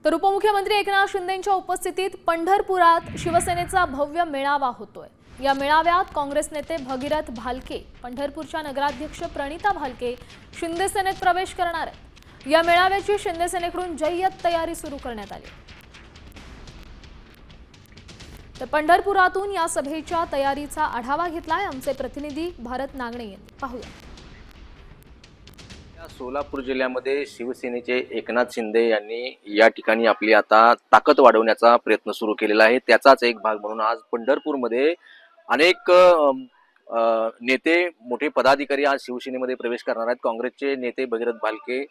तर उपमुख्यमंत्री एकनाथ शिंदेंच्या उपस्थितीत पंढरपुरात शिवसेनेचा भव्य मेळावा होतोय। या मेळाव्यात काँग्रेस नेते भगीरथ भालके, पंढरपूरच्या नगराध्यक्ष प्रणिता भालके शिंदे सेनेत प्रवेश करणार आहेत। या मेळाव्याची शिंदे सेनेकडून जय्यत तयारी सुरू करण्यात आली। तर पंढरपुरातून या सभेच्या तयारीचा आढावा घेतलाय आमचे प्रतिनिधी भारत नागणे यांनी। पाहूया। सोलापूर जिल्ह्यामध्ये शिवसेनेचे एकनाथ शिंदे यांनी या ठिकाणी आपली आता ताकद वाढवण्याचा प्रयत्न सुरू केलेला आहे। त्याचाच एक भाग म्हणून आज पंढरपूरमध्ये अनेक नेते, मोठे पदाधिकारी आज शिवसेनेमध्ये प्रवेश करणार आहेत। काँग्रेसचे नेते भगीरथ भालके,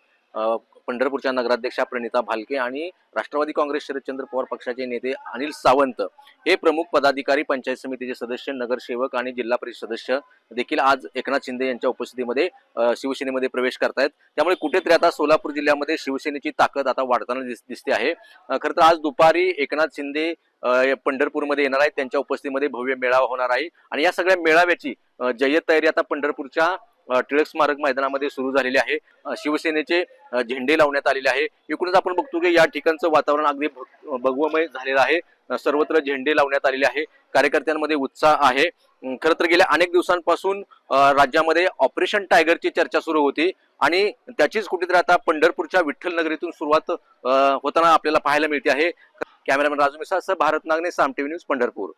पंढरपूरच्या नगराध्यक्षा प्रणिता भालके आणि राष्ट्रवादी काँग्रेस शरदचंद्र पवार पक्षाचे नेते अनिल सावंत हे प्रमुख पदाधिकारी, पंचायत समितीचे सदस्य, नगरसेवक आणि जिल्हा परिषद सदस्य देखील आज एकनाथ शिंदे यांच्या उपस्थितीमध्ये शिवसेनेमध्ये प्रवेश करतायत। त्यामुळे कुठेतरी आता सोलापूर जिल्ह्यामध्ये शिवसेनेची ताकद आता वाढताना दिसते आहे। खरं तर आज दुपारी एकनाथ शिंदे पंढरपूरमध्ये येणार आहेत। त्यांच्या उपस्थितीमध्ये भव्य मेळावा होणार आहे आणि या सगळ्या मेळाव्याची जय्यत तयारी आता पंढरपूरच्या टिळक स्मारक मैदानामध्ये सुरू झालेली आहे। शिवसेनेचे झेंडे लावण्यात आलेले आहे। एकूणच आपण बघतो की या ठिकाणचं वातावरण अगदी भगवमय झालेलं आहे। सर्वत्र झेंडे लावण्यात आलेले आहे। कार्यकर्त्यांमध्ये उत्साह आहे। खरं तर गेल्या अनेक दिवसांपासून राज्यामध्ये ऑपरेशन टायगरची चर्चा सुरू होती आणि त्याचीच कुठेतरी आता पंढरपूरच्या विठ्ठल नगरीतून सुरुवात होताना आपल्याला पाहायला मिळते आहे। कॅमेरामॅन राजू मिसाळ, भारत नागणे, साम टीव्ही न्यूज, पंढरपूर।